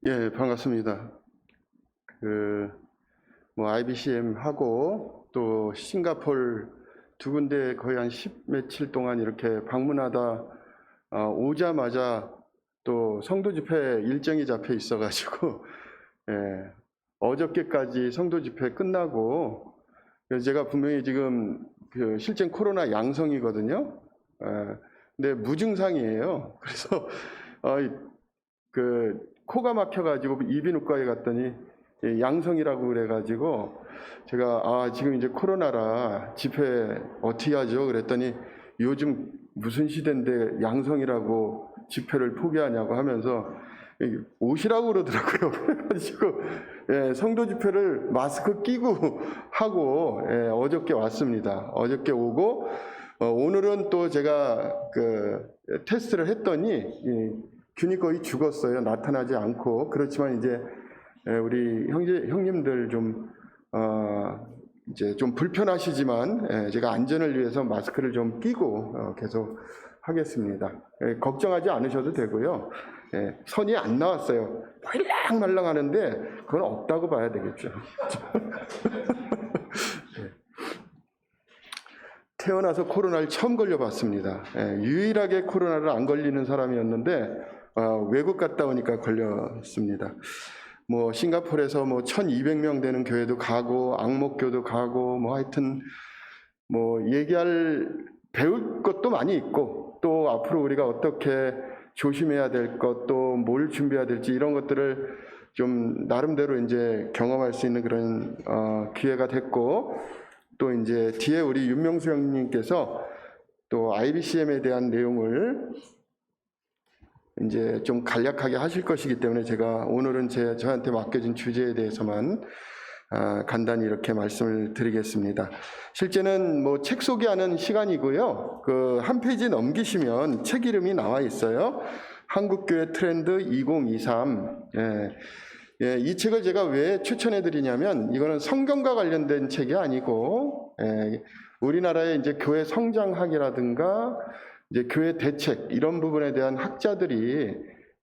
예, 반갑습니다. IBCM 하고 또 싱가폴 두 군데 거의 한 10며칠 동안 이렇게 방문하다 오자마자 또 성도 집회 일정이 잡혀 있어가지고 예, 어저께까지 성도 집회 끝나고 그래서 제가 분명히 지금 실제 코로나 양성이거든요. 근데 무증상이에요. 그래서 코가 막혀가지고 이비인후과에 갔더니 양성이라고 그래가지고 제가 지금 이제 코로나라 집회 어떻게 하죠? 그랬더니 요즘 무슨 시대인데 양성이라고 집회를 포기하냐고 하면서 오시라고 그러더라고요. 그래가지고 성도 집회를 마스크 끼고 하고 어저께 왔습니다. 어저께 오고 오늘은 또 제가 테스트를 했더니 균이 거의 죽었어요. 나타나지 않고. 그렇지만 이제 우리 형님들 이제 좀 불편하시지만 제가 안전을 위해서 마스크를 좀 끼고 계속 하겠습니다. 걱정하지 않으셔도 되고요. 선이 안 나왔어요. 말랑말랑 하는데 그건 없다고 봐야 되겠죠. 태어나서 코로나를 처음 걸려봤습니다. 유일하게 코로나를 안 걸리는 사람이었는데 외국 갔다 오니까 걸렸습니다. 싱가포르에서 1200명 되는 교회도 가고 앙목교도 가고 하여튼 배울 것도 많이 있고 또 앞으로 우리가 어떻게 조심해야 될 것, 또 뭘 준비해야 될지 이런 것들을 좀 나름대로 이제 경험할 수 있는 그런 기회가 됐고, 또 이제 뒤에 우리 윤명수 형님께서 또 IBCM에 대한 내용을 이제 좀 간략하게 하실 것이기 때문에 제가 오늘은 저한테 맡겨진 주제에 대해서만 간단히 이렇게 말씀을 드리겠습니다. 실제는 책 소개하는 시간이고요. 한 페이지 넘기시면 책 이름이 나와 있어요. 한국교회 트렌드 2023. 이 책을 제가 왜 추천해 드리냐면 이거는 성경과 관련된 책이 아니고 우리나라의 이제 교회 성장학이라든가 이제 교회 대책 이런 부분에 대한 학자들이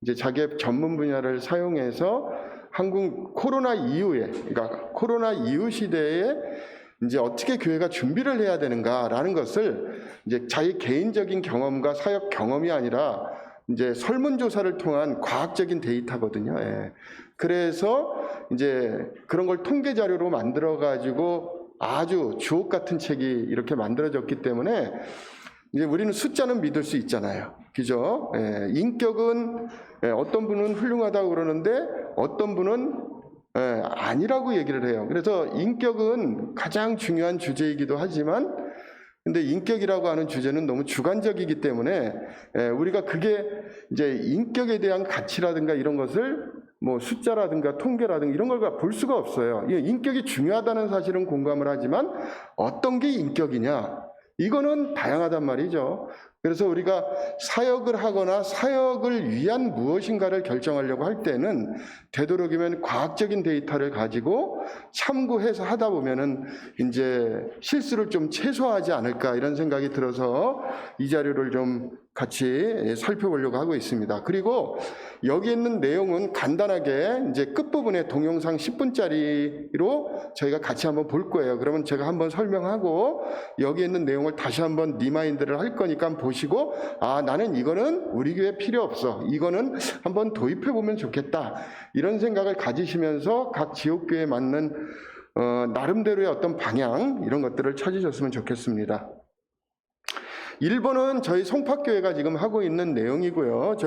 이제 자기의 전문 분야를 사용해서 한국 코로나 이후에, 그러니까 코로나 이후 시대에 이제 어떻게 교회가 준비를 해야 되는가라는 것을 이제 자기 개인적인 경험과 사역 경험이 아니라 이제 설문조사를 통한 과학적인 데이터거든요. 그래서 이제 그런 걸 통계 자료로 만들어 가지고 아주 주옥 같은 책이 이렇게 만들어졌기 때문에 이제 우리는 숫자는 믿을 수 있잖아요. 그죠? 인격은 어떤 분은 훌륭하다고 그러는데 어떤 분은 아니라고 얘기를 해요. 그래서 인격은 가장 중요한 주제이기도 하지만 근데 인격이라고 하는 주제는 너무 주관적이기 때문에 우리가 그게 이제 인격에 대한 가치라든가 이런 것을 숫자라든가 통계라든가 이런 걸 볼 수가 없어요. 인격이 중요하다는 사실은 공감을 하지만 어떤 게 인격이냐? 이거는 다양하단 말이죠. 그래서 우리가 사역을 하거나 사역을 위한 무엇인가를 결정하려고 할 때는 되도록이면 과학적인 데이터를 가지고 참고해서 하다 보면은 이제 실수를 좀 최소화하지 않을까 이런 생각이 들어서 이 자료를 좀 같이 살펴보려고 하고 있습니다. 그리고 여기 있는 내용은 간단하게 이제 끝부분에 동영상 10분짜리로 저희가 같이 한번 볼 거예요. 그러면 제가 한번 설명하고 여기 있는 내용을 다시 한번 리마인드를 할 거니까 한번 보시고 나는 이거는 우리 교회 필요 없어. 이거는 한번 도입해 보면 좋겠다. 이런 생각을 가지시면서 각 지역교회에 맞는 나름대로의 어떤 방향 이런 것들을 찾으셨으면 좋겠습니다. 1번은 저희 송파교회가 지금 하고 있는 내용이고요.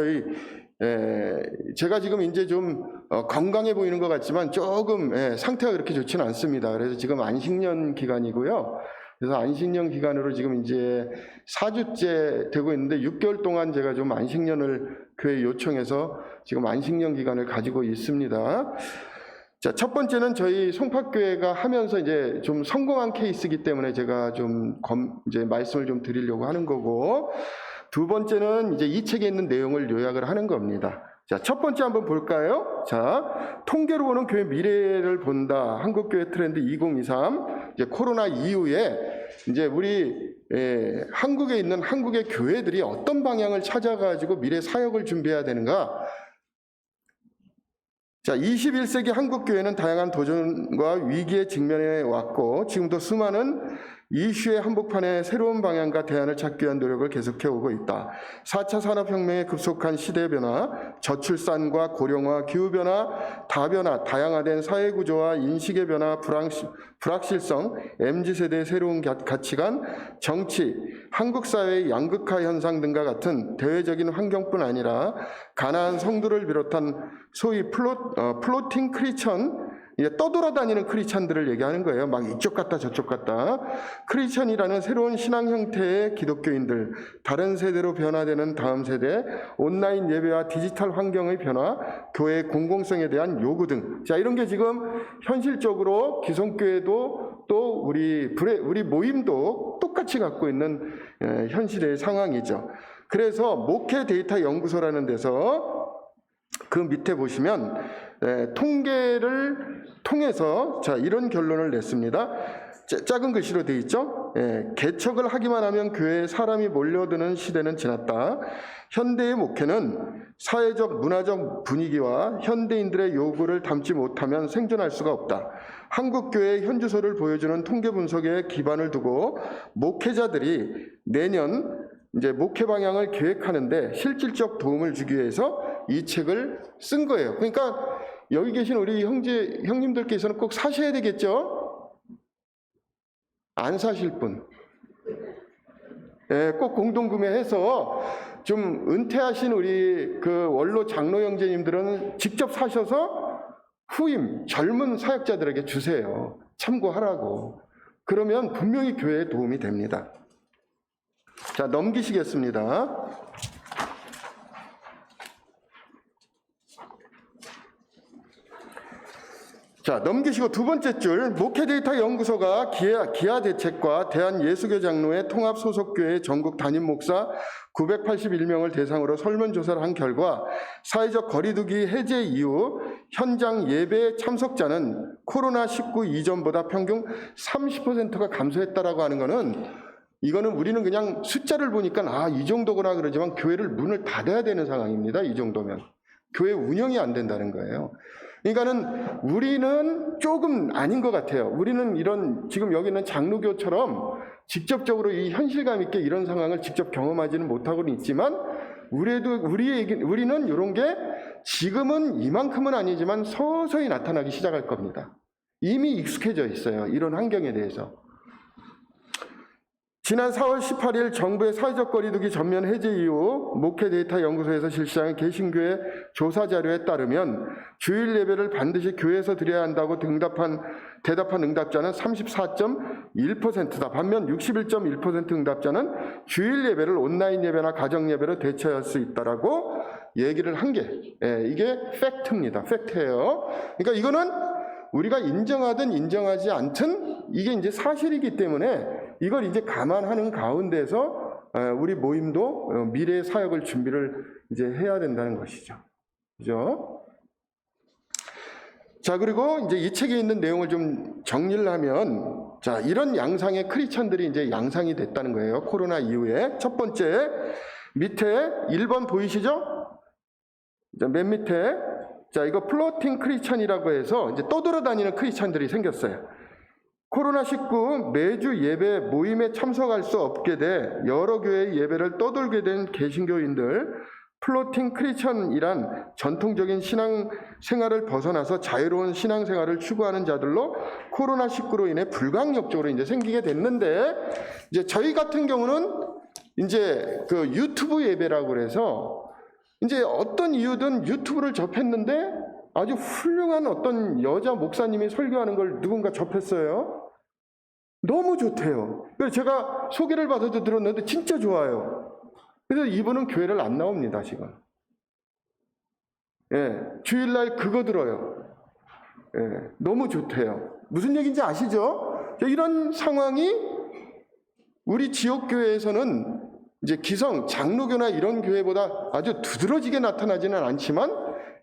제가 지금 이제 좀 건강해 보이는 것 같지만 조금 상태가 그렇게 좋지는 않습니다. 그래서 지금 안식년 기간이고요. 그래서 안식년 기간으로 지금 이제 4주째 되고 있는데 6개월 동안 제가 좀 안식년을 교회에 요청해서 지금 안식년 기간을 가지고 있습니다. 자, 첫 번째는 저희 송파교회가 하면서 이제 좀 성공한 케이스이기 때문에 제가 좀 이제 말씀을 좀 드리려고 하는 거고, 두 번째는 이제 이 책에 있는 내용을 요약을 하는 겁니다. 자, 첫 번째 한번 볼까요? 자, 통계로 보는 교회 미래를 본다. 한국교회 트렌드 2023. 이제 코로나 이후에 이제 우리 한국에 있는 한국의 교회들이 어떤 방향을 찾아가지고 미래 사역을 준비해야 되는가? 자, 21세기 한국 교회는 다양한 도전과 위기에 직면해 왔고 지금도 수많은 이슈의 한복판에 새로운 방향과 대안을 찾기 위한 노력을 계속해 오고 있다. 4차 산업혁명의 급속한 시대 변화, 저출산과 고령화, 기후변화, 다변화, 다양화된 사회구조와 인식의 변화, 불확실성, MZ세대의 새로운 가치관, 정치, 한국 사회의 양극화 현상 등과 같은 대외적인 환경뿐 아니라 가나안 성도를 비롯한 소위 플로팅 크리스천, 떠돌아다니는 크리스찬들을 얘기하는 거예요. 막 이쪽 갔다 저쪽 갔다. 크리스찬이라는 새로운 신앙 형태의 기독교인들, 다른 세대로 변화되는 다음 세대, 온라인 예배와 디지털 환경의 변화, 교회의 공공성에 대한 요구 등. 자, 이런 게 지금 현실적으로 기성교회도 또 우리 모임도 똑같이 갖고 있는 현 시대의 상황이죠. 그래서 목회 데이터 연구소라는 데서 그 밑에 보시면 통계를 통해서 자, 이런 결론을 냈습니다. 작은 글씨로 되어 있죠. 개척을 하기만 하면 교회에 사람이 몰려드는 시대는 지났다. 현대의 목회는 사회적 문화적 분위기와 현대인들의 요구를 담지 못하면 생존할 수가 없다. 한국 교회의 현주소를 보여주는 통계 분석에 기반을 두고 목회자들이 내년 이제 목회 방향을 계획하는데 실질적 도움을 주기 위해서 이 책을 쓴 거예요. 그러니까 여기 계신 우리 형님들께서는 꼭 사셔야 되겠죠? 안 사실 분. 꼭 공동구매해서 좀 은퇴하신 우리 그 원로 장로 형제님들은 직접 사셔서 후임, 젊은 사역자들에게 주세요. 참고하라고. 그러면 분명히 교회에 도움이 됩니다. 자, 넘기시겠습니다. 자, 넘기시고 두 번째 줄, 목회데이터 연구소가 기아 대책과 대한예수교 장로회 통합소속교회 전국 담임 목사 981명을 대상으로 설문조사를 한 결과 사회적 거리두기 해제 이후 현장 예배 참석자는 코로나19 이전보다 평균 30%가 감소했다라고 하는 거는 이거는 우리는 그냥 숫자를 보니까 이 정도구나 그러지만 교회를 문을 닫아야 되는 상황입니다. 이 정도면. 교회 운영이 안 된다는 거예요. 그러니까는 우리는 조금 아닌 것 같아요. 우리는 이런 지금 여기 있는 장로교처럼 직접적으로 이 현실감 있게 이런 상황을 직접 경험하지는 못하고는 있지만 우리는 이런 게 지금은 이만큼은 아니지만 서서히 나타나기 시작할 겁니다. 이미 익숙해져 있어요. 이런 환경에 대해서. 지난 4월 18일 정부의 사회적 거리두기 전면 해제 이후 목회데이터 연구소에서 실시한 개신교회 조사 자료에 따르면 주일 예배를 반드시 교회에서 드려야 한다고 대답한 응답자는 34.1%다. 반면 61.1% 응답자는 주일 예배를 온라인 예배나 가정 예배로 대체할 수 있다라고 얘기를 한 게 이게 팩트입니다. 팩트예요. 그러니까 이거는 우리가 인정하든 인정하지 않든 이게 이제 사실이기 때문에 이걸 이제 감안하는 가운데서 우리 모임도 미래의 사역을 준비를 이제 해야 된다는 것이죠. 그죠? 자, 그리고 이제 이 책에 있는 내용을 좀 정리를 하면, 자, 이런 양상의 크리스천들이 이제 양상이 됐다는 거예요. 코로나 이후에. 첫 번째, 밑에 1번 보이시죠? 자, 맨 밑에. 자, 이거 플로팅 크리스천이라고 해서 이제 떠돌아다니는 크리스천들이 생겼어요. 코로나19 매주 예배 모임에 참석할 수 없게 돼 여러 교회의 예배를 떠돌게 된 개신교인들, 플로팅 크리스천이란 전통적인 신앙 생활을 벗어나서 자유로운 신앙 생활을 추구하는 자들로 코로나19로 인해 불가항력적으로 이제 생기게 됐는데, 이제 저희 같은 경우는 이제 그 유튜브 예배라고 그래서 이제 어떤 이유든 유튜브를 접했는데 아주 훌륭한 어떤 여자 목사님이 설교하는 걸 누군가 접했어요. 너무 좋대요. 그래서 제가 소개를 받아서 들었는데 진짜 좋아요. 그래서 이분은 교회를 안 나옵니다, 지금. 주일날 그거 들어요. 너무 좋대요. 무슨 얘기인지 아시죠? 이런 상황이 우리 지역교회에서는 이제 기성, 장로교나 이런 교회보다 아주 두드러지게 나타나지는 않지만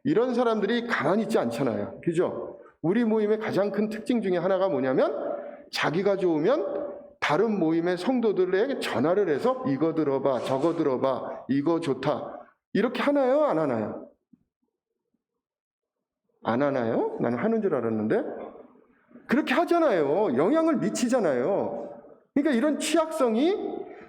이런 사람들이 가만히 있지 않잖아요. 그죠? 우리 모임의 가장 큰 특징 중에 하나가 뭐냐면 자기가 좋으면 다른 모임의 성도들에게 전화를 해서 이거 들어봐, 저거 들어봐, 이거 좋다. 이렇게 하나요? 안 하나요? 안 하나요? 나는 하는 줄 알았는데. 그렇게 하잖아요. 영향을 미치잖아요. 그러니까 이런 취약성이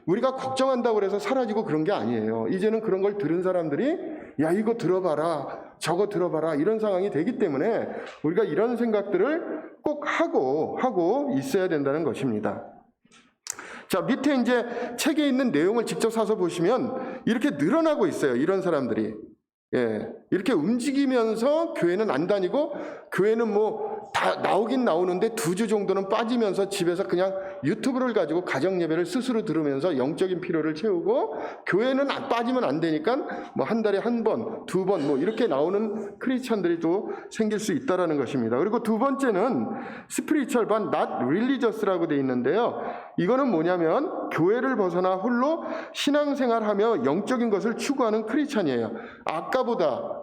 우리가 걱정한다고 해서 사라지고 그런 게 아니에요. 이제는 그런 걸 들은 사람들이 야, 이거 들어봐라, 저거 들어봐라, 이런 상황이 되기 때문에 우리가 이런 생각들을 꼭 하고 있어야 된다는 것입니다. 자, 밑에 이제 책에 있는 내용을 직접 사서 보시면 이렇게 늘어나고 있어요. 이런 사람들이. 예, 이렇게 움직이면서 교회는 안 다니고, 교회는 뭐 다 나오긴 나오는데 2주 정도는 빠지면서 집에서 그냥 유튜브를 가지고 가정 예배를 스스로 들으면서 영적인 필요를 채우고, 교회는 빠지면 안 되니까 뭐 한 달에 1번, 2번 뭐 이렇게 나오는 크리스찬들이 또 생길 수 있다라는 것입니다. 그리고 두 번째는 스피리추얼 반 not religiously 돼 있는데요. 이거는 뭐냐면 교회를 벗어나 홀로 신앙생활하며 영적인 것을 추구하는 크리스찬이에요. 아까보다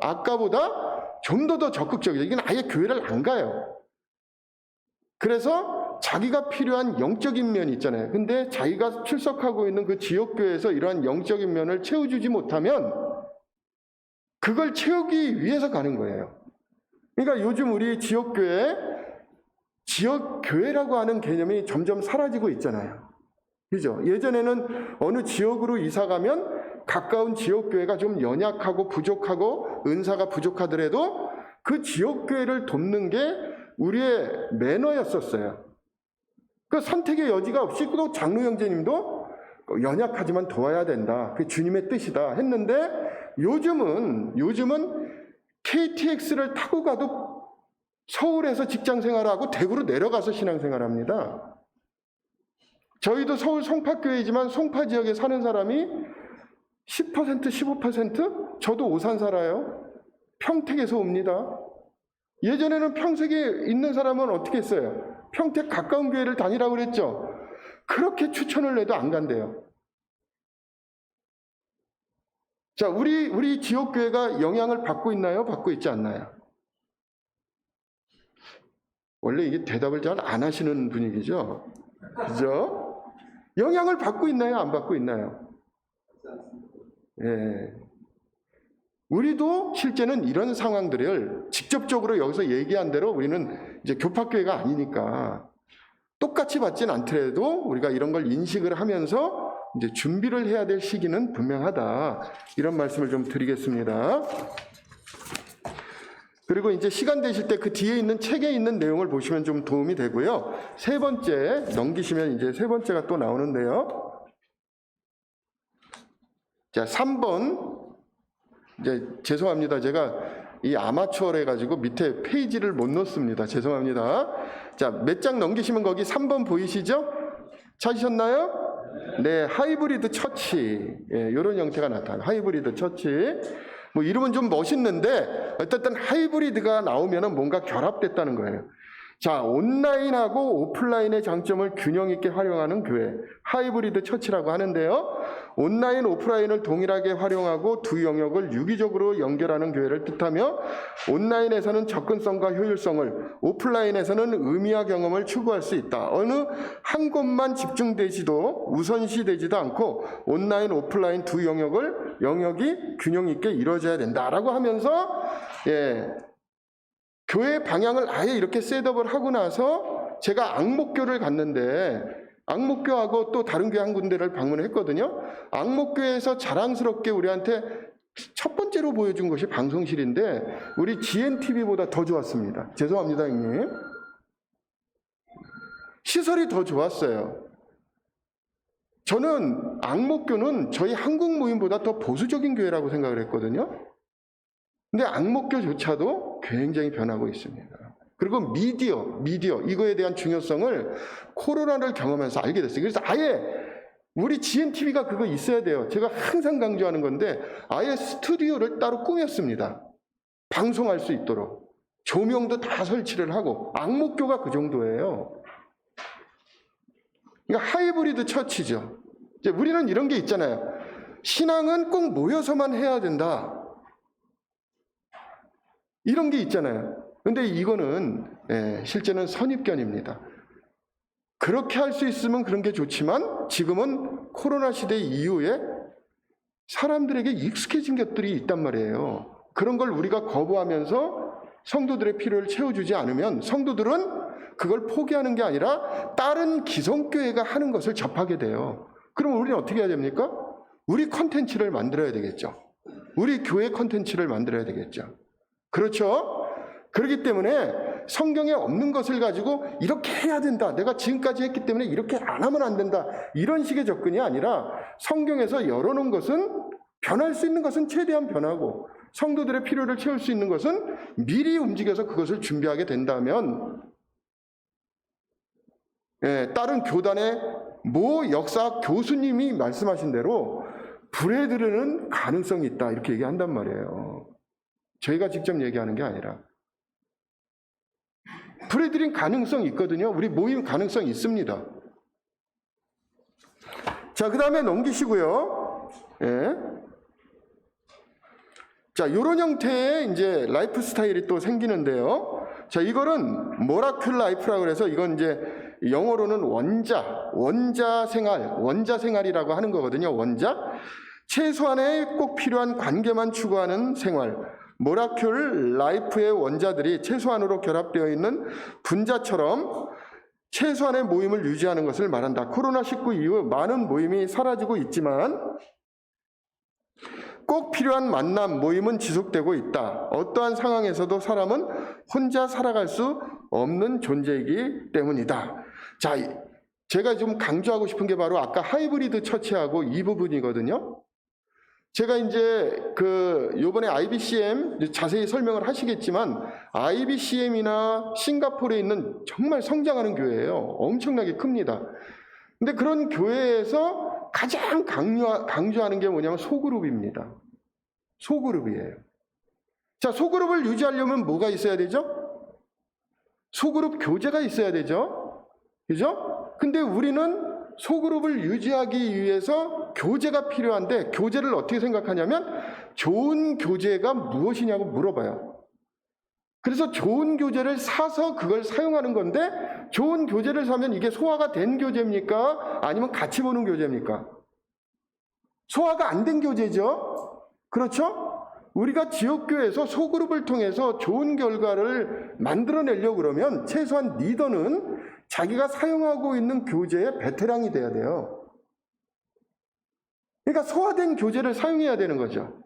좀 더 적극적이죠. 이건 아예 교회를 안 가요. 그래서 자기가 필요한 영적인 면이 있잖아요. 근데 자기가 출석하고 있는 그 지역교회에서 이러한 영적인 면을 채워주지 못하면 그걸 채우기 위해서 가는 거예요. 그러니까 요즘 우리 지역교회라고 하는 개념이 점점 사라지고 있잖아요. 그죠? 예전에는 어느 지역으로 이사 가면 가까운 지역교회가 좀 연약하고 부족하고 은사가 부족하더라도 그 지역교회를 돕는 게 우리의 매너였었어요. 그 선택의 여지가 없이 또 장로 형제님도 연약하지만 도와야 된다. 그게 주님의 뜻이다 했는데 요즘은 KTX를 타고 가도 서울에서 직장 생활하고 대구로 내려가서 신앙생활합니다. 저희도 서울 송파교회이지만 송파 지역에 사는 사람이 10%, 15%? 저도 오산 살아요. 평택에서 옵니다. 예전에는 평택에 있는 사람은 어떻게 했어요? 평택 가까운 교회를 다니라고 그랬죠. 그렇게 추천을 해도 안 간대요. 자, 우리 지역교회가 영향을 받고 있나요? 받고 있지 않나요? 원래 이게 대답을 잘 안 하시는 분위기죠? 그죠? 영향을 받고 있나요? 안 받고 있나요? 예. 우리도 실제는 이런 상황들을 직접적으로 여기서 얘기한 대로 우리는 이제 교파교회가 아니니까 똑같이 받진 않더라도 우리가 이런 걸 인식을 하면서 이제 준비를 해야 될 시기는 분명하다. 이런 말씀을 좀 드리겠습니다. 그리고 이제 시간 되실 때 그 뒤에 있는 책에 있는 내용을 보시면 좀 도움이 되고요. 세 번째 넘기시면 이제 세 번째가 또 나오는데요. 자, 3번. 이제 죄송합니다. 제가 이 아마추어를 해가지고 밑에 페이지를 못 넣습니다. 죄송합니다. 자, 몇 장 넘기시면 거기 3번 보이시죠? 찾으셨나요? 네, 하이브리드 처치. 예, 이런 형태가 나타나요. 하이브리드 처치. 뭐 이름은 좀 멋있는데 어쨌든 하이브리드가 나오면은 뭔가 결합됐다는 거예요. 자, 온라인하고 오프라인의 장점을 균형 있게 활용하는 교회, 하이브리드 처치라고 하는데요. 온라인, 오프라인을 동일하게 활용하고 두 영역을 유기적으로 연결하는 교회를 뜻하며 온라인에서는 접근성과 효율성을, 오프라인에서는 의미와 경험을 추구할 수 있다. 어느 한 곳만 집중되지도 우선시되지도 않고 온라인, 오프라인 두 영역이 균형 있게 이루어져야 된다라고 하면서 교회 방향을 아예 이렇게 셋업을 하고 나서 제가 앙목교를 갔는데 앙목교하고 또 다른 교회 한 군데를 방문했거든요. 앙목교에서 자랑스럽게 우리한테 첫 번째로 보여준 것이 방송실인데 우리 GNTV보다 더 좋았습니다. 죄송합니다, 형님. 시설이 더 좋았어요. 저는 앙목교는 저희 한국 모임보다 더 보수적인 교회라고 생각을 했거든요. 근데 앙목교조차도 굉장히 변하고 있습니다. 그리고 미디어 이거에 대한 중요성을 코로나를 경험하면서 알게 됐어요. 그래서 아예 우리 GNTV가 그거 있어야 돼요. 제가 항상 강조하는 건데 아예 스튜디오를 따로 꾸몄습니다. 방송할 수 있도록. 조명도 다 설치를 하고 앙목교가 그 정도예요. 그러니까 하이브리드 처치죠. 이제 우리는 이런 게 있잖아요. 신앙은 꼭 모여서만 해야 된다. 이런 게 있잖아요. 근데 이거는 실제는 선입견입니다. 그렇게 할 수 있으면 그런 게 좋지만 지금은 코로나 시대 이후에 사람들에게 익숙해진 것들이 있단 말이에요. 그런 걸 우리가 거부하면서 성도들의 필요를 채워주지 않으면 성도들은 그걸 포기하는 게 아니라 다른 기성교회가 하는 것을 접하게 돼요. 그럼 우리는 어떻게 해야 됩니까? 우리 콘텐츠를 만들어야 되겠죠. 우리 교회 콘텐츠를 만들어야 되겠죠. 그렇죠? 그렇기 때문에 성경에 없는 것을 가지고 이렇게 해야 된다. 내가 지금까지 했기 때문에 이렇게 안 하면 안 된다. 이런 식의 접근이 아니라 성경에서 열어놓은 것은 변할 수 있는 것은 최대한 변하고 성도들의 필요를 채울 수 있는 것은 미리 움직여서 그것을 준비하게 된다면 다른 교단의 모 역사 교수님이 말씀하신 대로 불에 들으는 가능성이 있다. 이렇게 얘기한단 말이에요. 저희가 직접 얘기하는 게 아니라. 불에 들인 가능성이 있거든요. 우리 모임 가능성이 있습니다. 자, 그 다음에 넘기시고요. 자, 이런 형태의 이제 라이프 스타일이 또 생기는데요. 자, 이거는 모라클 라이프라고 그래서 이건 이제 영어로는 원자 생활이라고 하는 거거든요. 원자. 최소한의 꼭 필요한 관계만 추구하는 생활. 모라클 라이프의 원자들이 최소한으로 결합되어 있는 분자처럼 최소한의 모임을 유지하는 것을 말한다. 코로나19 이후 많은 모임이 사라지고 있지만 꼭 필요한 만남, 모임은 지속되고 있다. 어떠한 상황에서도 사람은 혼자 살아갈 수 없는 존재이기 때문이다. 자, 제가 좀 강조하고 싶은 게 바로 아까 하이브리드 처치하고 이 부분이거든요. 제가 이제 요번에 IBCM 자세히 설명을 하시겠지만 IBCM이나 싱가포르에 있는 정말 성장하는 교회예요. 엄청나게 큽니다. 근데 그런 교회에서 가장 강조하는 게 뭐냐면 소그룹입니다. 소그룹이에요. 자, 소그룹을 유지하려면 뭐가 있어야 되죠? 소그룹 교제가 있어야 되죠. 그죠? 근데 우리는 소그룹을 유지하기 위해서 교제가 필요한데 교제를 어떻게 생각하냐면 좋은 교제가 무엇이냐고 물어봐요. 그래서 좋은 교제를 사서 그걸 사용하는 건데 좋은 교제를 사면 이게 소화가 된 교제입니까? 아니면 같이 보는 교제입니까? 소화가 안 된 교제죠. 그렇죠? 우리가 지역교회에서 소그룹을 통해서 좋은 결과를 만들어내려고 그러면 최소한 리더는 자기가 사용하고 있는 교제의 베테랑이 돼야 돼요. 그러니까 소화된 교제를 사용해야 되는 거죠.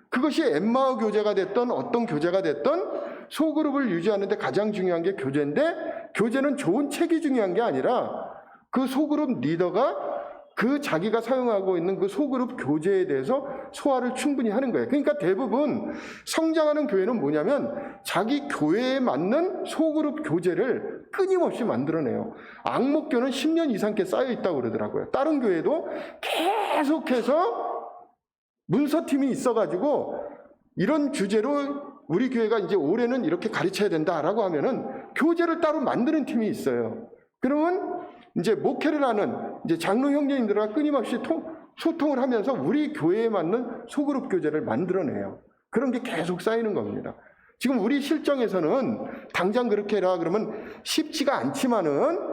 그것이 엠마오 교제가 됐던 어떤 교제가 됐던 소그룹을 유지하는 데 가장 중요한 게 교제인데 교제는 좋은 책이 중요한 게 아니라 그 소그룹 리더가 그 자기가 사용하고 있는 그 소그룹 교제에 대해서 소화를 충분히 하는 거예요. 그러니까 대부분 성장하는 교회는 뭐냐면 자기 교회에 맞는 소그룹 교제를 끊임없이 만들어내요. 앙목교는 10년 이상께 쌓여 있다고 그러더라고요. 다른 교회도 계속해서 문서팀이 있어가지고 이런 주제로 우리 교회가 이제 올해는 이렇게 가르쳐야 된다라고 하면은 교제를 따로 만드는 팀이 있어요. 그러면 이제 목회를 하는 이제 장로 형제님들과 끊임없이 소통을 하면서 우리 교회에 맞는 소그룹 교제를 만들어내요. 그런 게 계속 쌓이는 겁니다. 지금 우리 실정에서는 당장 그렇게 해라 그러면 쉽지가 않지만은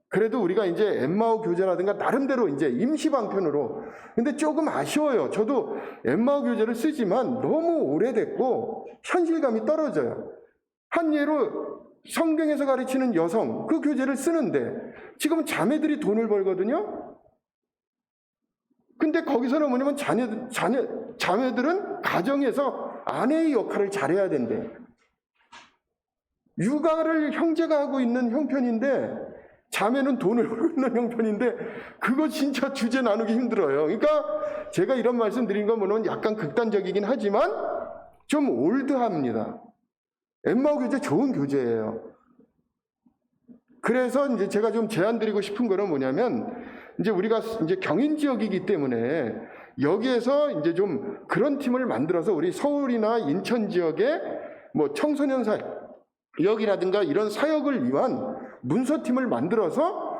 그래도 우리가 이제 엠마오 교제라든가 나름대로 이제 임시 방편으로 근데 조금 아쉬워요. 저도 엠마오 교제를 쓰지만 너무 오래됐고 현실감이 떨어져요. 한 예로 성경에서 가르치는 여성 그 교제를 쓰는데 지금 자매들이 돈을 벌거든요. 근데 거기서는 뭐냐면 자매들은 가정에서 아내의 역할을 잘해야 된대. 육아를 형제가 하고 있는 형편인데 자매는 돈을 벌고 있는 형편인데 그거 진짜 주제 나누기 힘들어요. 그러니까 제가 이런 말씀 드린 건 뭐냐면 약간 극단적이긴 하지만 좀 올드합니다. 엠마오 교제 좋은 교제예요. 그래서 이제 제가 좀 제안드리고 싶은 거는 뭐냐면 이제 우리가 이제 경인 지역이기 때문에 여기에서 이제 좀 그런 팀을 만들어서 우리 서울이나 인천 지역에 뭐 청소년 사역이라든가 이런 사역을 위한 문서팀을 만들어서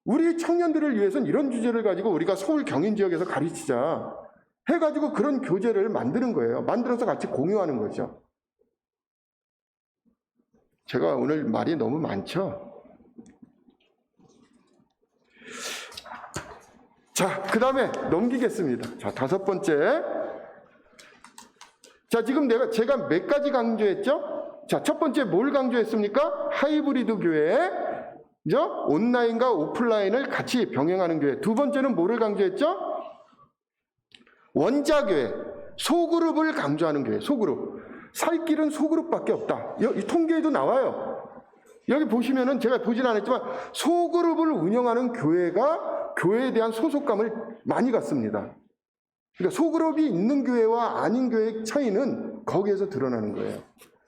우리 청년들을 위해서는 이런 주제를 가지고 우리가 서울 경인 지역에서 가르치자 해가지고 그런 교제를 만드는 거예요. 만들어서 같이 공유하는 거죠. 제가 오늘 말이 너무 많죠? 자, 그 다음에 넘기겠습니다. 자, 5번째. 자, 지금 제가 몇 가지 강조했죠? 자, 첫 번째 뭘 강조했습니까? 하이브리드 교회, 그죠? 온라인과 오프라인을 같이 병행하는 교회. 두 번째는 뭐를 강조했죠? 원자교회, 소그룹을 강조하는 교회. 소그룹. 살 길은 소그룹밖에 없다. 이 통계에도 나와요. 여기 보시면은 제가 보진 않았지만 소그룹을 운영하는 교회가 교회에 대한 소속감을 많이 갖습니다. 그러니까 소그룹이 있는 교회와 아닌 교회의 차이는 거기에서 드러나는 거예요.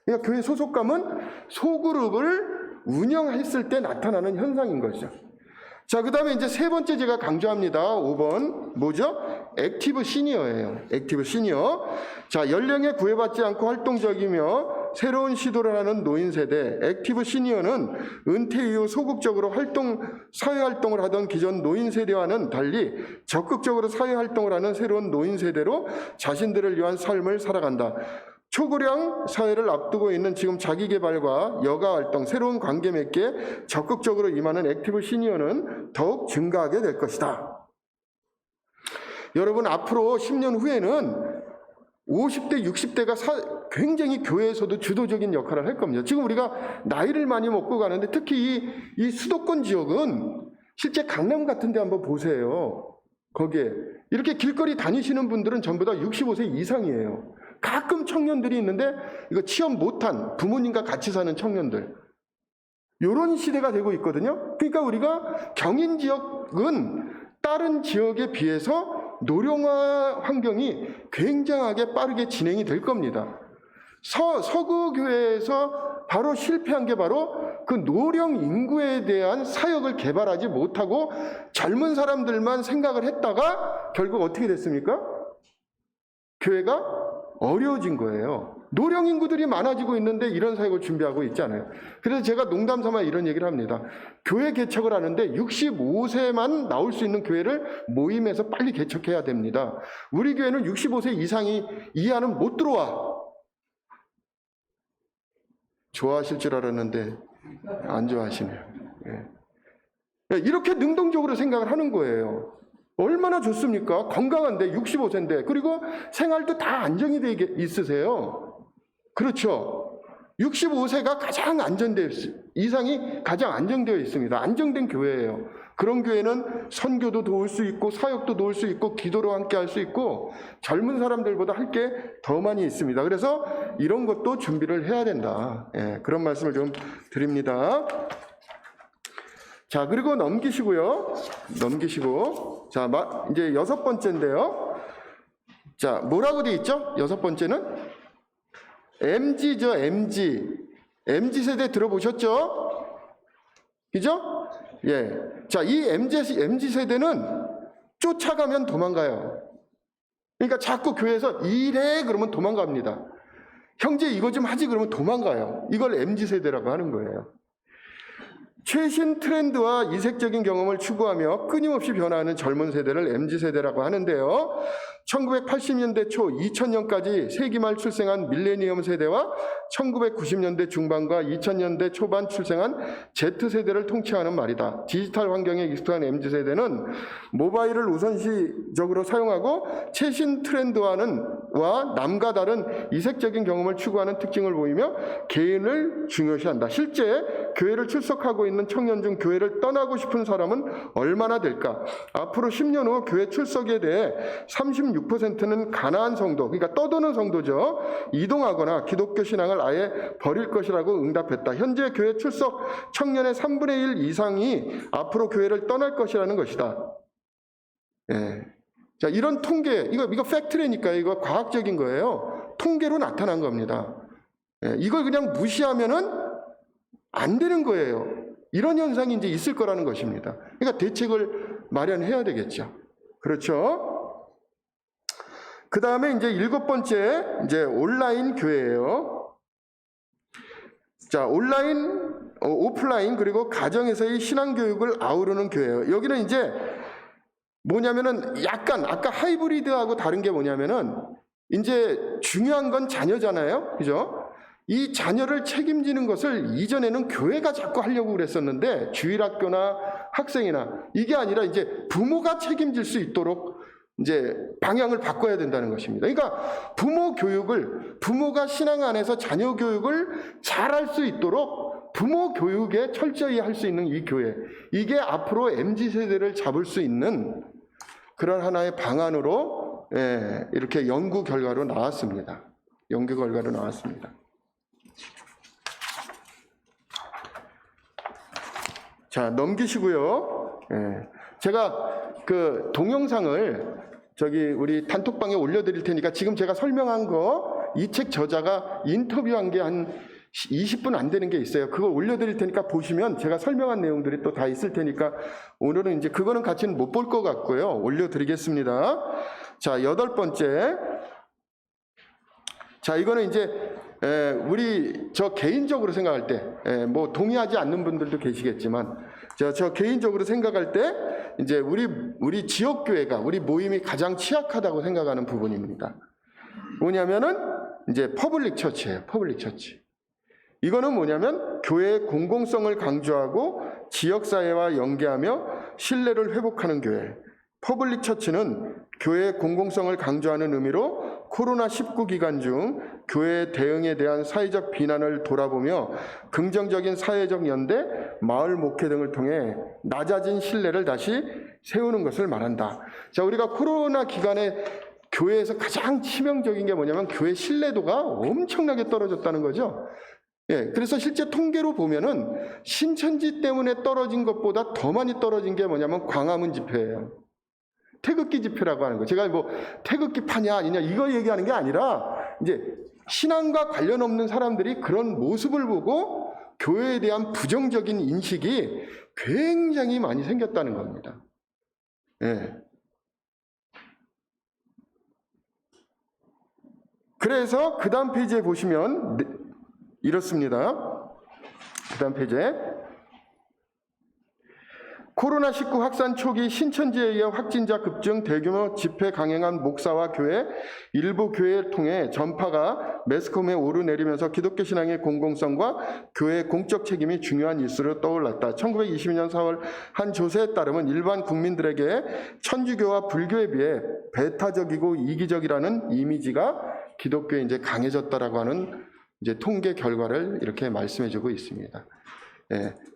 그러니까 교회 소속감은 소그룹을 운영했을 때 나타나는 현상인 거죠. 자, 그 다음에 이제 세 번째 제가 강조합니다. 5번. 뭐죠? 액티브 시니어예요. 액티브 시니어. 자, 연령에 구애받지 않고 활동적이며 새로운 시도를 하는 노인 세대. 액티브 시니어는 은퇴 이후 소극적으로 사회활동을 하던 기존 노인 세대와는 달리 적극적으로 사회활동을 하는 새로운 노인 세대로 자신들을 위한 삶을 살아간다. 초고령 사회를 앞두고 있는 지금 자기개발과 여가활동, 새로운 관계 맺기에 적극적으로 임하는 액티브 시니어는 더욱 증가하게 될 것이다. 여러분, 앞으로 10년 후에는 50대, 60대가 굉장히 교회에서도 주도적인 역할을 할 겁니다. 지금 우리가 나이를 많이 먹고 가는데 특히 이 수도권 지역은 실제 강남 같은 데 한번 보세요. 거기에 이렇게 길거리 다니시는 분들은 전부 다 65세 이상이에요. 가끔 청년들이 있는데 이거 취업 못한 부모님과 같이 사는 청년들, 이런 시대가 되고 있거든요. 그러니까 우리가 경인 지역은 다른 지역에 비해서 노령화 환경이 굉장하게 빠르게 진행이 될 겁니다. 서구 교회에서 바로 실패한 게 바로 그 노령 인구에 대한 사역을 개발하지 못하고 젊은 사람들만 생각을 했다가 결국 어떻게 됐습니까? 교회가 어려워진 거예요. 노령 인구들이 많아지고 있는데 이런 사역을 준비하고 있지 않아요. 그래서 제가 농담 삼아 이런 얘기를 합니다. 교회 개척을 하는데 65세만 나올 수 있는 교회를 모임해서 빨리 개척해야 됩니다. 우리 교회는 65세 이하는 못 들어와. 좋아하실 줄 알았는데 안 좋아하시네요. 예. 이렇게 능동적으로 생각을 하는 거예요. 얼마나 좋습니까? 건강한데 65세인데 그리고 생활도 다 안정이 되어 있으세요. 그렇죠. 65세가 가장 이상이 가장 안정되어 있습니다. 안정된 교회예요. 그런 교회는 선교도 도울 수 있고 사역도 도울 수 있고 기도로 함께 할 수 있고 젊은 사람들보다 할 게 더 많이 있습니다. 그래서 이런 것도 준비를 해야 된다. 예, 그런 말씀을 좀 드립니다. 자, 그리고 넘기시고. 자, 이제 6번째인데요. 자, 뭐라고 되어 있죠? 6번째는? MG죠, MG. MG 세대 들어보셨죠? 그죠? 예. 자, 이 MG 세대는 쫓아가면 도망가요. 그러니까 자꾸 교회에서 이래 그러면 도망갑니다. 형제 이거 좀 하지 그러면 도망가요. 이걸 MG 세대라고 하는 거예요. 최신 트렌드와 이색적인 경험을 추구하며 끊임없이 변화하는 젊은 세대를 MZ세대라고 하는데요. 1980년대 초 2000년까지 세기 말 출생한 밀레니엄 세대와 1990년대 중반과 2000년대 초반 출생한 Z세대를 통치하는 말이다. 디지털 환경에 익숙한 MZ세대는 모바일을 우선시적으로 사용하고 최신 트렌드와 남과 다른 이색적인 경험을 추구하는 특징을 보이며 개인을 중요시한다. 실제 교회를 출석하고 있는 청년 중 교회를 떠나고 싶은 사람은 얼마나 될까? 앞으로 10년 후 교회 출석에 대해 36%는 가나안 성도, 그러니까 떠도는 성도죠. 이동하거나 기독교 신앙을 아예 버릴 것이라고 응답했다. 현재 교회 출석 청년의 3분의 1 이상이 앞으로 교회를 떠날 것이라는 것이다. 예. 자, 이런 통계, 이거 팩트라니까 이거 과학적인 거예요. 통계로 나타난 겁니다. 예. 이걸 그냥 무시하면은 안 되는 거예요. 이런 현상이 이제 있을 거라는 것입니다. 그러니까 대책을 마련해야 되겠죠. 그렇죠? 그 다음에 이제 7번째, 이제 온라인 교회예요. 자, 온라인, 오프라인, 그리고 가정에서의 신앙교육을 아우르는 교회예요. 여기는 이제 뭐냐면은 약간, 아까 하이브리드하고 다른 게 뭐냐면은 이제 중요한 건 자녀잖아요. 그죠? 이 자녀를 책임지는 것을 이전에는 교회가 자꾸 하려고 그랬었는데 주일학교나 학생이나 이게 아니라 이제 부모가 책임질 수 있도록 이제 방향을 바꿔야 된다는 것입니다. 그러니까 부모 교육을, 부모가 신앙 안에서 자녀 교육을 잘할 수 있도록 부모 교육에 철저히 할 수 있는 이 교회, 이게 앞으로 MZ세대를 잡을 수 있는 그런 하나의 방안으로 이렇게 연구 결과로 나왔습니다. 연구 결과로 나왔습니다. 자, 넘기시고요. 제가 그 동영상을 우리 단톡방에 올려드릴 테니까 지금 제가 설명한 거 이 책 저자가 인터뷰한 게 한 20분 안 되는 게 있어요. 그거 올려드릴 테니까 보시면 제가 설명한 내용들이 또 다 있을 테니까 오늘은 이제 그거는 같이 못 볼 것 같고요. 올려드리겠습니다. 자, 8번째. 자, 이거는 이제 저 개인적으로 생각할 때, 뭐 동의하지 않는 분들도 계시겠지만, 저 개인적으로 생각할 때, 이제 우리 지역교회가, 우리 모임이 가장 취약하다고 생각하는 부분입니다. 뭐냐면은, 이제 퍼블릭 처치예요. 퍼블릭 처치. 이거는 뭐냐면, 교회의 공공성을 강조하고 지역사회와 연계하며 신뢰를 회복하는 교회. 퍼블릭 처치는 교회의 공공성을 강조하는 의미로 코로나19 기간 중 교회의 대응에 대한 사회적 비난을 돌아보며 긍정적인 사회적 연대, 마을 목회 등을 통해 낮아진 신뢰를 다시 세우는 것을 말한다. 자, 우리가 코로나 기간에 교회에서 가장 치명적인 게 뭐냐면 교회 신뢰도가 엄청나게 떨어졌다는 거죠. 그래서 실제 통계로 보면은 신천지 때문에 떨어진 것보다 더 많이 떨어진 게 뭐냐면 광화문 집회예요. 태극기 집회라고 하는 거. 제가 뭐 태극기 파냐 아니냐 이거 얘기하는 게 아니라 이제 신앙과 관련 없는 사람들이 그런 모습을 보고 교회에 대한 부정적인 인식이 굉장히 많이 생겼다는 겁니다. 그래서 그 다음 페이지에 보시면 이렇습니다. 그 다음 페이지에 코로나19 확산 초기 신천지에 의해 확진자 급증, 대규모 집회 강행한 목사와 교회, 일부 교회를 통해 전파가 매스컴에 오르내리면서 기독교 신앙의 공공성과 교회의 공적 책임이 중요한 이슈로 떠올랐다. 1922년 4월 한 조사에 따르면 일반 국민들에게 천주교와 불교에 비해 배타적이고 이기적이라는 이미지가 기독교에 이제 강해졌다라고 하는 이제 통계 결과를 이렇게 말씀해주고 있습니다.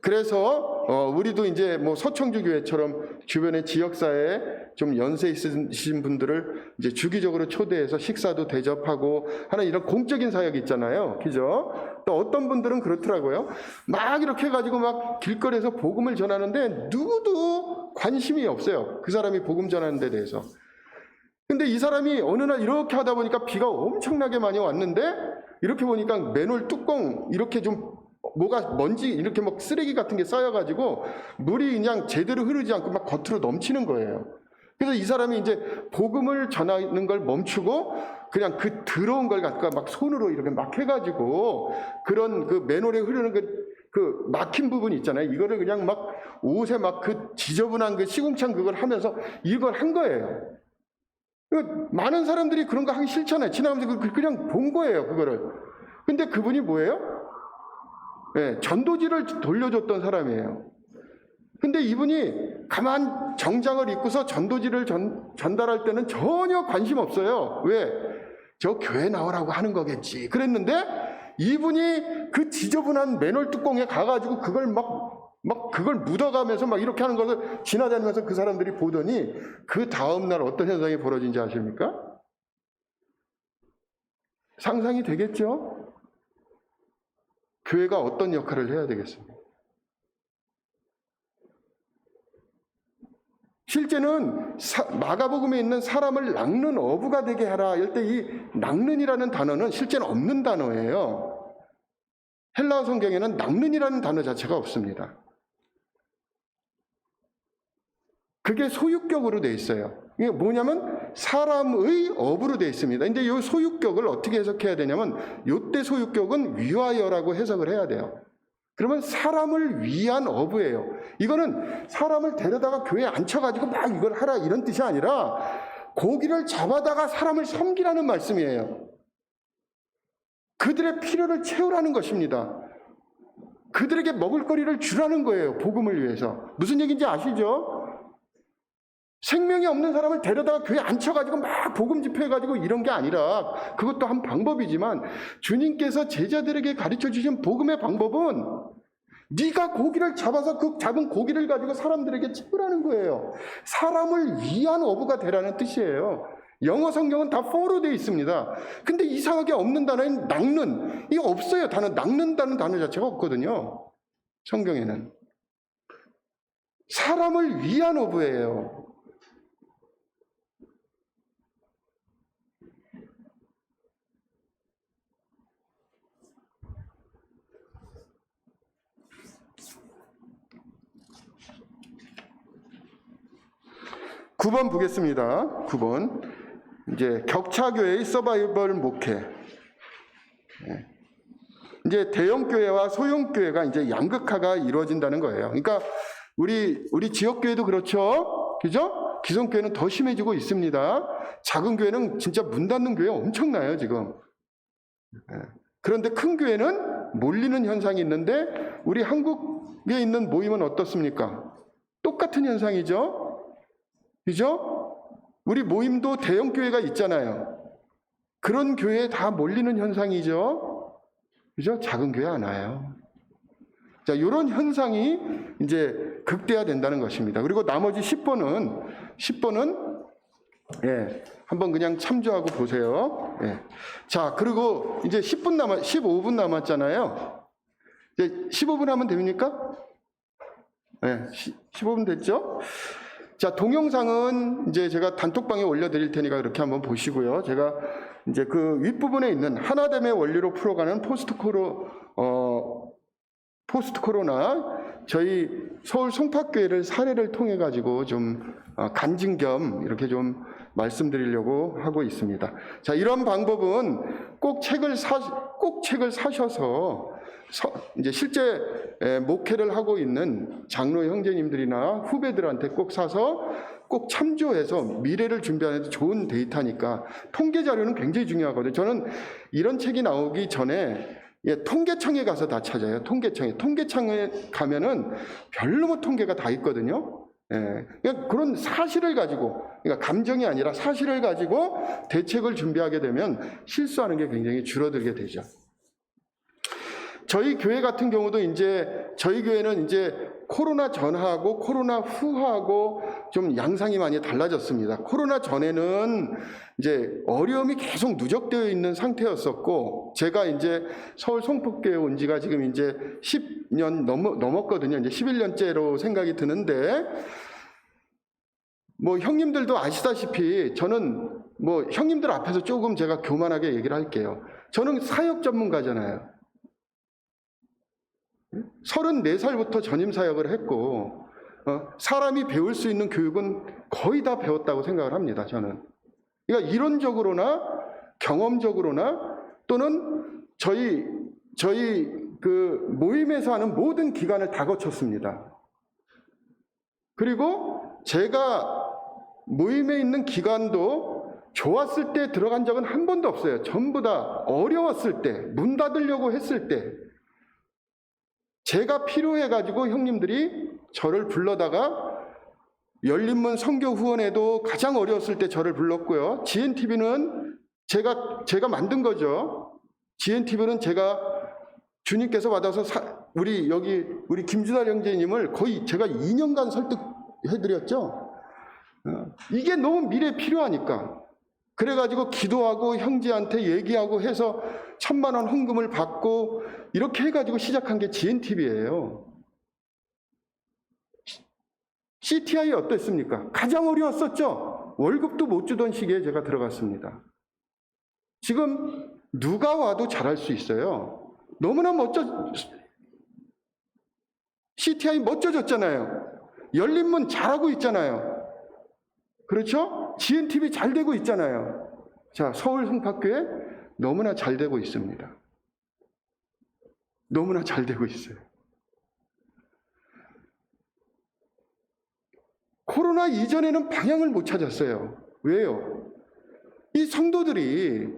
그래서 우리도 이제 뭐 서청주 교회처럼 주변의 지역사회에 좀 연세 있으신 분들을 이제 주기적으로 초대해서 식사도 대접하고 하는 이런 공적인 사역이 있잖아요. 그죠? 또 어떤 분들은 그렇더라고요. 막 이렇게 해가지고 막 길거리에서 복음을 전하는데 누구도 관심이 없어요. 그 사람이 복음 전하는 데 대해서. 근데 이 사람이 어느 날 이렇게 하다 보니까 비가 엄청나게 많이 왔는데 이렇게 보니까 맨홀 뚜껑 이렇게 좀 뭐가 먼지 이렇게 막 쓰레기 같은 게 쌓여가지고 물이 그냥 제대로 흐르지 않고 막 겉으로 넘치는 거예요. 그래서 이 사람이 이제 복음을 전하는 걸 멈추고 그냥 그 더러운 걸 갖다가 막 손으로 이렇게 막 해가지고 그런 그 맨홀에 흐르는 그 막힌 부분 있잖아요. 이거를 그냥 막 옷에 막 그 지저분한 그 시궁창 그걸 하면서 이걸 한 거예요. 많은 사람들이 그런 거 하기 싫잖아요. 지나가면서 그냥 본 거예요, 그거를. 근데 그분이 뭐예요? 전도지를 돌려줬던 사람이에요. 근데 이분이 가만 정장을 입고서 전도지를 전달할 때는 전혀 관심 없어요. 왜? 저 교회 나오라고 하는 거겠지. 그랬는데 이분이 그 지저분한 맨홀 뚜껑에 가가지고 그걸 막 그걸 묻어가면서 막 이렇게 하는 것을 지나다니면서 그 사람들이 보더니 그 다음날 어떤 현상이 벌어진지 아십니까? 상상이 되겠죠? 교회가 어떤 역할을 해야 되겠습니까? 실제는 마가복음에 있는 사람을 낚는 어부가 되게 하라. 이럴 때 이 낚는이라는 단어는 실제는 없는 단어예요. 헬라어 성경에는 낚는이라는 단어 자체가 없습니다. 그게 소유격으로 되어 있어요. 이게 뭐냐면 사람의 어부로 되어 있습니다. 근데 이 소유격을 어떻게 해석해야 되냐면 이때 소유격은 위하여라고 해석을 해야 돼요. 그러면 사람을 위한 어부예요. 이거는 사람을 데려다가 교회에 앉혀가지고 막 이걸 하라 이런 뜻이 아니라 고기를 잡아다가 사람을 섬기라는 말씀이에요. 그들의 필요를 채우라는 것입니다. 그들에게 먹을거리를 주라는 거예요. 복음을 위해서. 무슨 얘기인지 아시죠? 생명이 없는 사람을 데려다가 교회에 앉혀가지고 막 복음 집회해가지고 이런 게 아니라, 그것도 한 방법이지만 주님께서 제자들에게 가르쳐 주신 복음의 방법은 네가 고기를 잡아서 그 잡은 고기를 가지고 사람들에게 치우라는 거예요. 사람을 위한 어부가 되라는 뜻이에요. 영어 성경은 다 for로 되어 있습니다. 근데 이상하게 없는 단어인 낚는, 이거 없어요. 단어, 낚는다는 단어 자체가 없거든요. 성경에는. 사람을 위한 어부예요. 9번 보겠습니다. 9번. 이제 격차교회의 서바이벌 목회. 이제 대형교회와 소형교회가 이제 양극화가 이루어진다는 거예요. 그러니까 우리 지역교회도 그렇죠. 그죠? 기성교회는 더 심해지고 있습니다. 작은 교회는 진짜 문 닫는 교회 엄청나요, 지금. 그런데 큰 교회는 몰리는 현상이 있는데, 우리 한국에 있는 모임은 어떻습니까? 똑같은 현상이죠. 그죠? 우리 모임도 대형 교회가 있잖아요. 그런 교회에 다 몰리는 현상이죠. 그죠? 작은 교회 안 와요. 자, 이런 현상이 이제 극대화된다는 것입니다. 그리고 나머지 10번은 한번 그냥 참조하고 보세요. 자, 그리고 이제 15분 남았잖아요. 이제 15분 하면 됩니까? 15분 됐죠? 자, 동영상은 이제 제가 단톡방에 올려드릴 테니까 그렇게 한번 보시고요. 제가 이제 그 윗부분에 있는 하나됨의 원리로 풀어가는 포스트 코로나 저희 서울 송파교회를 사례를 통해 가지고 좀 간증 겸 이렇게 좀 말씀드리려고 하고 있습니다. 자, 이런 방법은 꼭 책을 사셔서 이제 실제 목회를 하고 있는 장로 형제님들이나 후배들한테 꼭 사서 꼭 참조해서 미래를 준비하는 데 좋은 데이터니까. 통계 자료는 굉장히 중요하거든요. 저는 이런 책이 나오기 전에 통계청에 가서 다 찾아요. 통계청에 가면은 별로 통계가 다 있거든요. 그러니까 그런 사실을 가지고, 그러니까 감정이 아니라 사실을 가지고 대책을 준비하게 되면 실수하는 게 굉장히 줄어들게 되죠. 저희 교회 같은 경우도 저희 교회는 코로나 전하고 코로나 후하고 좀 양상이 많이 달라졌습니다. 코로나 전에는 어려움이 계속 누적되어 있는 상태였었고, 제가 서울 송파교회 온 지가 지금 10년 넘었거든요. 11년째로 생각이 드는데, 뭐 형님들도 아시다시피 저는 뭐 형님들 앞에서 조금 제가 교만하게 얘기를 할게요. 저는 사역 전문가잖아요. 34살부터 전임 사역을 했고, 사람이 배울 수 있는 교육은 거의 다 배웠다고 생각을 합니다, 저는. 그러니까 이론적으로나 경험적으로나 또는 저희 그 모임에서 하는 모든 기간을 다 거쳤습니다. 그리고 제가 모임에 있는 기간도 좋았을 때 들어간 적은 한 번도 없어요. 전부 다 어려웠을 때, 문 닫으려고 했을 때, 제가 필요해가지고 형님들이 저를 불러다가, 열린문 선교 후원에도 가장 어려웠을 때 저를 불렀고요. GNTV는 제가 만든 거죠. GNTV는 제가 주님께서 받아서 우리 김준하 형제님을 거의 제가 2년간 설득해드렸죠. 이게 너무 미래에 필요하니까. 그래가지고 기도하고 형제한테 얘기하고 해서 1,000만 원 헌금을 받고 이렇게 해가지고 시작한 게 GNTV예요. CTI 어땠습니까? 가장 어려웠었죠. 월급도 못 주던 시기에 제가 들어갔습니다. 지금 누가 와도 잘할 수 있어요. 너무나 CTI 멋져졌잖아요. 열린문 잘하고 있잖아요. 그렇죠? GNTV 잘 되고 있잖아요. 자, 서울 송파교회 너무나 잘 되고 있습니다. 너무나 잘 되고 있어요. 코로나 이전에는 방향을 못 찾았어요. 왜요? 이 성도들이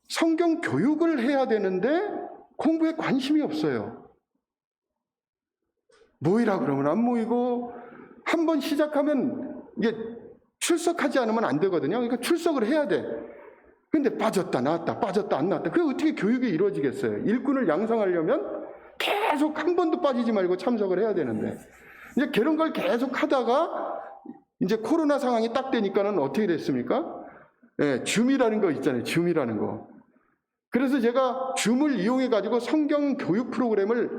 성경 교육을 해야 되는데 공부에 관심이 없어요. 모이라 그러면 안 모이고, 한번 시작하면 이게 출석하지 않으면 안 되거든요. 그러니까 출석을 해야 돼. 근데 빠졌다 나왔다 빠졌다 안 나왔다. 그게 어떻게 교육이 이루어지겠어요? 일꾼을 양성하려면 계속 한 번도 빠지지 말고 참석을 해야 되는데, 이제 그런 걸 계속 하다가 이제 코로나 상황이 딱 되니까는 어떻게 됐습니까? 예, 줌이라는 거 있잖아요. 줌이라는 거. 그래서 제가 줌을 이용해 가지고 성경 교육 프로그램을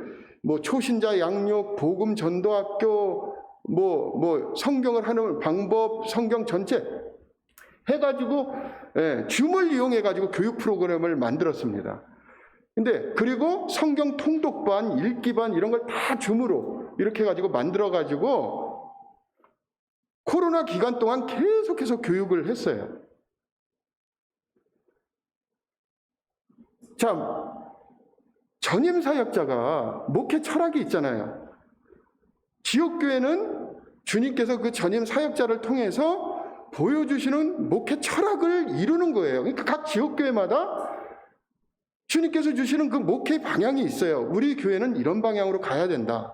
뭐 초신자 양육, 복음 전도학교, 뭐 성경을 하는 방법, 성경 전체 해가지고 줌을 이용해가지고 교육 프로그램을 만들었습니다. 근데 그리고 성경 통독반, 읽기반 이런 걸 다 줌으로 이렇게 해가지고 만들어가지고 코로나 기간 동안 계속해서 교육을 했어요. 자, 전임 사역자가 목회 철학이 있잖아요. 지역교회는 주님께서 그 전임 사역자를 통해서 보여주시는 목회 철학을 이루는 거예요. 그러니까 각 지역교회마다 주님께서 주시는 그 목회 방향이 있어요. 우리 교회는 이런 방향으로 가야 된다.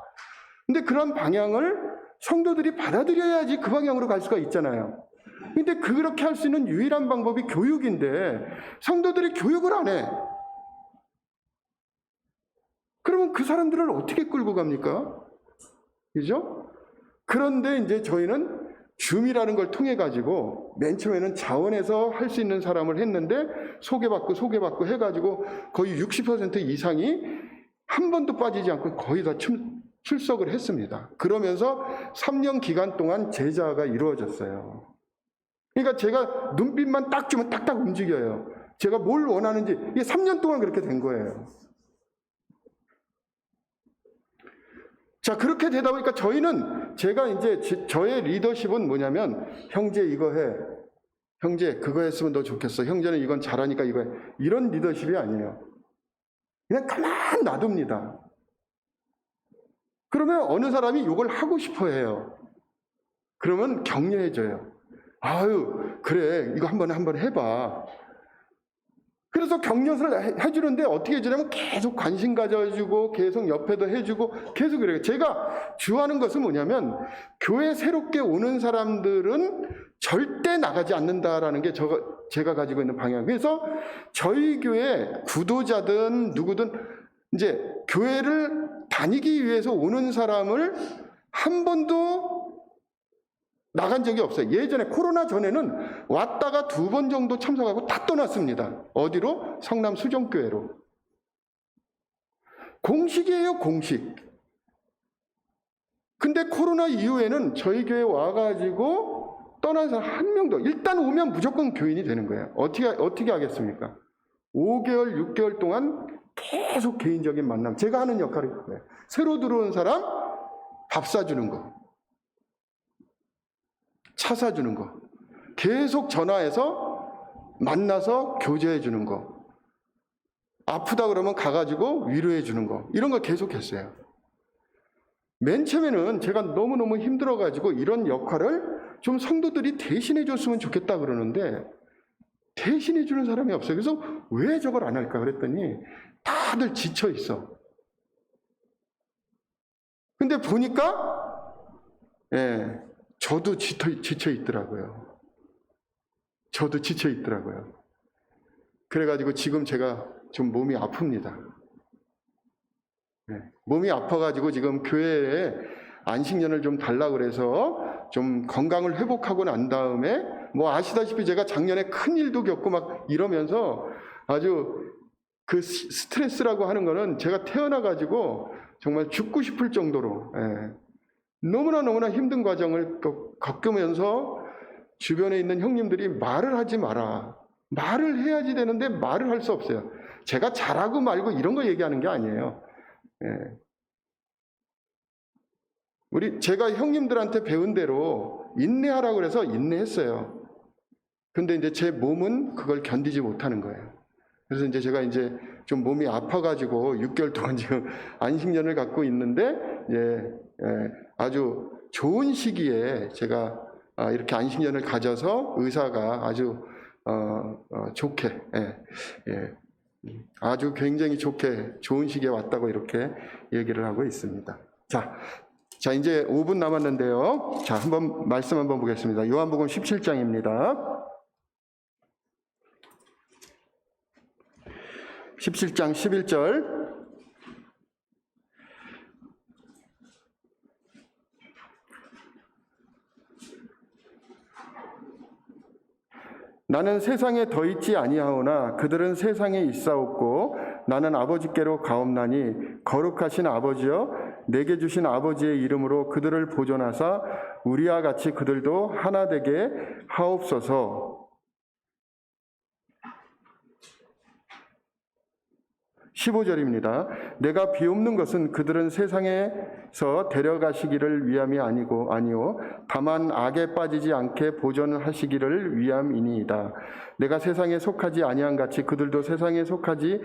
근데 그런 방향을 성도들이 받아들여야지 그 방향으로 갈 수가 있잖아요. 근데 그렇게 할 수 있는 유일한 방법이 교육인데 성도들이 교육을 안 해. 그러면 그 사람들을 어떻게 끌고 갑니까? 그죠? 그런데 이제 저희는 줌이라는 걸 통해 가지고 맨 처음에는 자원에서 할 수 있는 사람을 했는데 소개받고 해가지고 거의 60% 이상이 한 번도 빠지지 않고 거의 다 출석을 했습니다. 그러면서 3년 기간 동안 제자가 이루어졌어요. 그러니까 제가 눈빛만 딱 주면 딱딱 움직여요. 제가 뭘 원하는지. 이게 3년 동안 그렇게 된 거예요. 자, 그렇게 되다 보니까 제가 이제 저의 리더십은 뭐냐면, 형제 이거 해. 형제 그거 했으면 너 좋겠어. 형제는 이건 잘하니까 이거 해. 이런 리더십이 아니에요. 그냥 가만 놔둡니다. 그러면 어느 사람이 이걸 하고 싶어 해요. 그러면 격려해줘요. 아유, 그래. 이거 한번 해봐. 그래서 격려를 해주는데 어떻게 해주냐면 계속 관심 가져주고 계속 옆에도 해주고 계속 그래요. 제가 주하는 것은 뭐냐면 교회 새롭게 오는 사람들은 절대 나가지 않는다라는 게 제가 가지고 있는 방향. 그래서 저희 교회 구도자든 누구든 이제 교회를 다니기 위해서 오는 사람을 한 번도 나간 적이 없어요. 예전에 코로나 전에는 왔다가 2번 정도 참석하고 다 떠났습니다. 어디로? 성남 수정교회로. 공식이에요, 공식. 근데 코로나 이후에는 저희 교회 와가지고 떠난 사람 한 명도, 일단 오면 무조건 교인이 되는 거예요. 어떻게 하겠습니까? 5개월, 6개월 동안 계속 개인적인 만남. 제가 하는 역할이 그거예요. 새로 들어온 사람 밥 사주는 거. 차 사주는 거, 계속 전화해서 만나서 교제해 주는 거, 아프다 그러면 가가지고 위로해 주는 거, 이런 걸 계속 했어요. 맨 처음에는 제가 너무너무 힘들어가지고 이런 역할을 좀 성도들이 대신해 줬으면 좋겠다 그러는데 대신해 주는 사람이 없어요. 그래서 왜 저걸 안 할까 그랬더니 다들 지쳐 있어. 근데 보니까 저도 지쳐 있더라고요. 그래가지고 지금 제가 좀 몸이 아픕니다. 몸이 아파가지고 지금 교회에 안식년을 좀 달라고 그래서 좀 건강을 회복하고 난 다음에 뭐 아시다시피 제가 작년에 큰 일도 겪고 막 이러면서 아주 그 스트레스라고 하는 거는 제가 태어나가지고 정말 죽고 싶을 정도로 너무나 힘든 과정을 겪으면서 주변에 있는 형님들이 말을 하지 마라. 말을 해야지 되는데 말을 할 수 없어요. 제가 잘하고 말고 이런 거 얘기하는 게 아니에요. 제가 형님들한테 배운 대로 인내하라고 그래서 인내했어요. 근데 이제 제 몸은 그걸 견디지 못하는 거예요. 그래서 이제 제가 이제 좀 몸이 아파가지고 6개월 동안 지금 안식년을 갖고 있는데, 아주 좋은 시기에 제가 이렇게 안식년을 가져서 의사가 아주 좋게, 아주 굉장히 좋게 좋은 시기에 왔다고 이렇게 얘기를 하고 있습니다. 자, 자, 이제 5분 남았는데요. 자, 말씀 한번 보겠습니다. 요한복음 17장입니다. 17장 11절. 나는 세상에 더 있지 아니하오나 그들은 세상에 있사옵고 나는 아버지께로 가옵나니 거룩하신 아버지여 내게 주신 아버지의 이름으로 그들을 보존하사 우리와 같이 그들도 하나 되게 하옵소서. 15절입니다. 내가 비옵는 것은 그들은 세상에서 데려가시기를 위함이 아니요 다만 악에 빠지지 않게 보존하시기를 위함이니이다. 내가 세상에 속하지 아니한 같이 그들도 세상에 속하지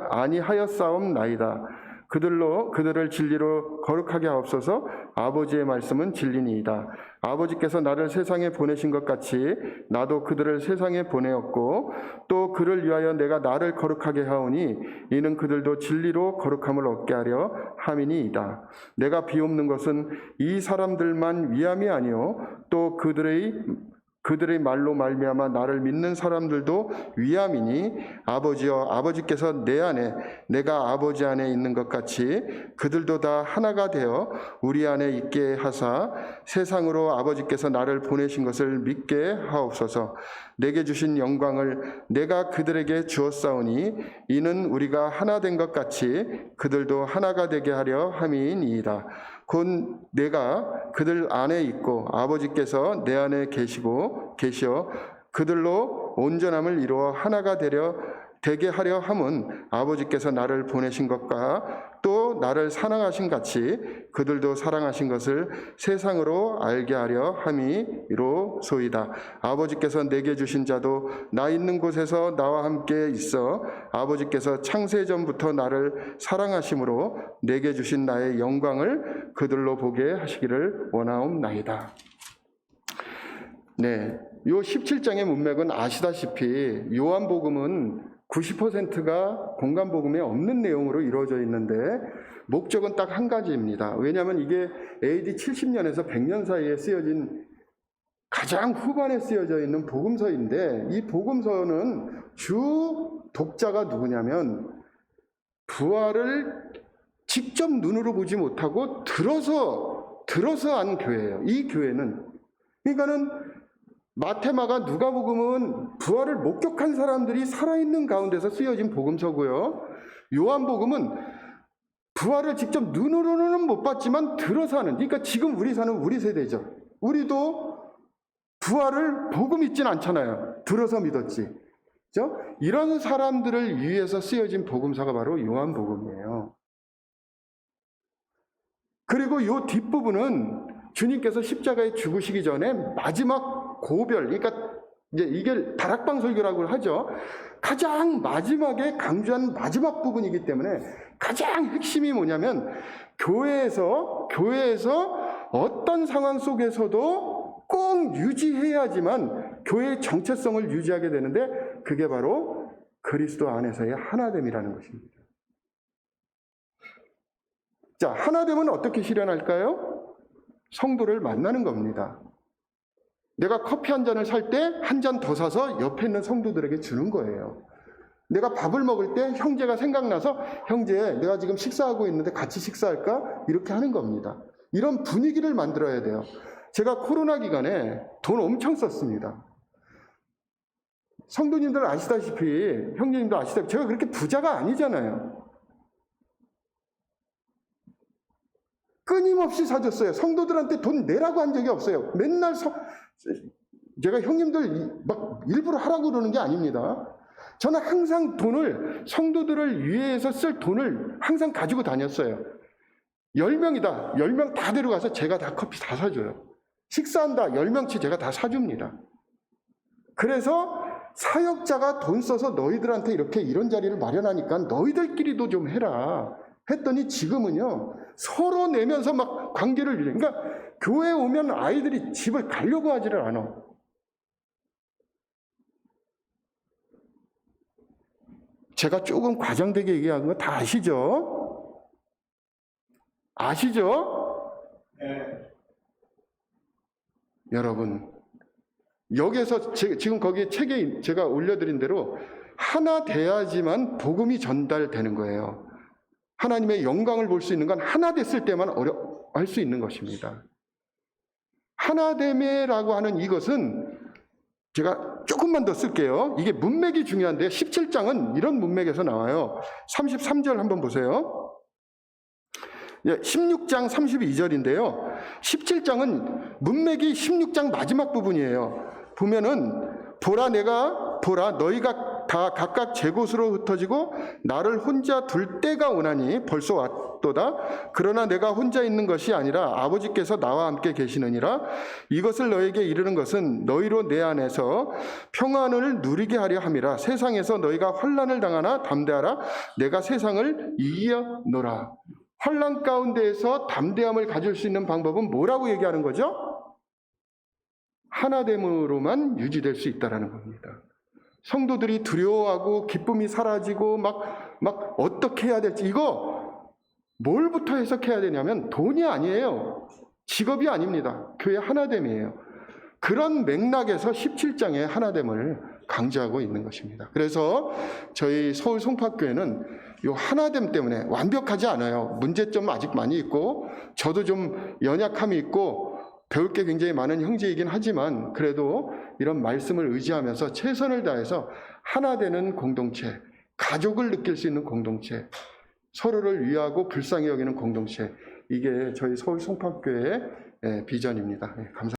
아니하였사옵나이다. 그들을 진리로 거룩하게 하옵소서. 아버지의 말씀은 진리니이다. 아버지께서 나를 세상에 보내신 것 같이 나도 그들을 세상에 보내었고 또 그를 위하여 내가 나를 거룩하게 하오니 이는 그들도 진리로 거룩함을 얻게 하려 함이니이다. 내가 비옵는 것은 이 사람들만 위함이 아니요 또 그들의 말로 말미암아 나를 믿는 사람들도 위함이니 아버지여 아버지께서 내 안에 내가 아버지 안에 있는 것 같이 그들도 다 하나가 되어 우리 안에 있게 하사 세상으로 아버지께서 나를 보내신 것을 믿게 하옵소서. 내게 주신 영광을 내가 그들에게 주었사오니 이는 우리가 하나 된 것 같이 그들도 하나가 되게 하려 함이니이다. 곧 내가 그들 안에 있고 아버지께서 내 안에 계시어 그들로 온전함을 이루어 하나가 되게 하려 함은 아버지께서 나를 보내신 것과 또 나를 사랑하신 같이 그들도 사랑하신 것을 세상으로 알게 하려 함이로소이다. 아버지께서 내게 주신 자도 나 있는 곳에서 나와 함께 있어 아버지께서 창세 전부터 나를 사랑하심으로 내게 주신 나의 영광을 그들로 보게 하시기를 원하옵나이다. 네, 요 17장의 문맥은 아시다시피 요한복음은 90%가 공간복음에 없는 내용으로 이루어져 있는데 목적은 딱 한 가지입니다. 왜냐하면 이게 AD 70년에서 100년 사이에 쓰여진 가장 후반에 쓰여져 있는 복음서인데 이 복음서는 주 독자가 누구냐면 부활을 직접 눈으로 보지 못하고 들어서 안 교회예요. 이 교회는 그러니까는 마태마가 누가복음은 부활을 목격한 사람들이 살아있는 가운데서 쓰여진 복음서고요. 요한복음은 부활을 직접 눈으로는 못 봤지만 들어서 하는, 그러니까 지금 우리 사는 우리 세대죠. 우리도 부활을 보고 믿진 않잖아요. 들어서 믿었지. 그렇죠? 이런 사람들을 위해서 쓰여진 복음서가 바로 요한복음이에요. 그리고 이 뒷부분은 주님께서 십자가에 죽으시기 전에 마지막 고별, 그러니까 이제 이게 다락방 설교라고 하죠. 가장 마지막에 강조한 마지막 부분이기 때문에 가장 핵심이 뭐냐면 교회에서 어떤 상황 속에서도 꼭 유지해야지만 교회의 정체성을 유지하게 되는데 그게 바로 그리스도 안에서의 하나됨이라는 것입니다. 자, 하나됨은 어떻게 실현할까요? 성도를 만나는 겁니다. 내가 커피 한 잔을 살 때 한 잔 더 사서 옆에 있는 성도들에게 주는 거예요. 내가 밥을 먹을 때 형제가 생각나서 형제 내가 지금 식사하고 있는데 같이 식사할까? 이렇게 하는 겁니다. 이런 분위기를 만들어야 돼요. 제가 코로나 기간에 돈 엄청 썼습니다. 성도님들 아시다시피 형제님도 아시다시피 제가 그렇게 부자가 아니잖아요. 끊임없이 사줬어요. 성도들한테 돈 내라고 한 적이 없어요. 맨날 제가 형님들 막 일부러 하라고 그러는 게 아닙니다. 저는 항상 돈을 성도들을 위해서 쓸 돈을 항상 가지고 다녔어요. 10명이다. 10명 다 데려가서 제가 다 커피 다 사줘요. 식사한다. 10명치 제가 다 사줍니다. 그래서 사역자가 돈 써서 너희들한테 이렇게 이런 자리를 마련하니까 너희들끼리도 좀 해라. 했더니 지금은요, 서로 내면서 막 관계를 유지해. 그러니까 교회에 오면 아이들이 집을 가려고 하지를 않아. 제가 조금 과장되게 얘기한 거 다 아시죠? 아시죠? 여러분, 여기에서 지금 거기에 책에 제가 올려드린 대로 하나 돼야지만 복음이 전달되는 거예요. 하나님의 영광을 볼 수 있는 건 하나 됐을 때만 할 수 있는 것입니다. 하나됨이라고 하는 이것은 제가 조금만 더 쓸게요. 이게 문맥이 중요한데 17장은 이런 문맥에서 나와요. 33절 한번 보세요. 16장 32절인데요. 17장은 문맥이 16장 마지막 부분이에요. 보면은 보라 너희가 다 각각 제 곳으로 흩어지고 나를 혼자 둘 때가 오나니 벌써 왔도다. 그러나 내가 혼자 있는 것이 아니라 아버지께서 나와 함께 계시느니라. 이것을 너에게 이르는 것은 너희로 내 안에서 평안을 누리게 하려 함이라. 세상에서 너희가 환난을 당하나 담대하라. 내가 세상을 이겨노라. 환난 가운데에서 담대함을 가질 수 있는 방법은 뭐라고 얘기하는 거죠? 하나됨으로만 유지될 수 있다는 겁니다. 성도들이 두려워하고 기쁨이 사라지고 막 어떻게 해야 될지, 이거 뭘부터 해석해야 되냐면 돈이 아니에요. 직업이 아닙니다. 교회 하나됨이에요. 그런 맥락에서 17장의 하나됨을 강조하고 있는 것입니다. 그래서 저희 서울 송파교회는 이 하나됨 때문에 완벽하지 않아요. 문제점 아직 많이 있고 저도 좀 연약함이 있고 배울 게 굉장히 많은 형제이긴 하지만 그래도 이런 말씀을 의지하면서 최선을 다해서 하나 되는 공동체, 가족을 느낄 수 있는 공동체, 서로를 위하고 불쌍히 여기는 공동체, 이게 저희 서울 송파교회의 비전입니다. 감사합니다.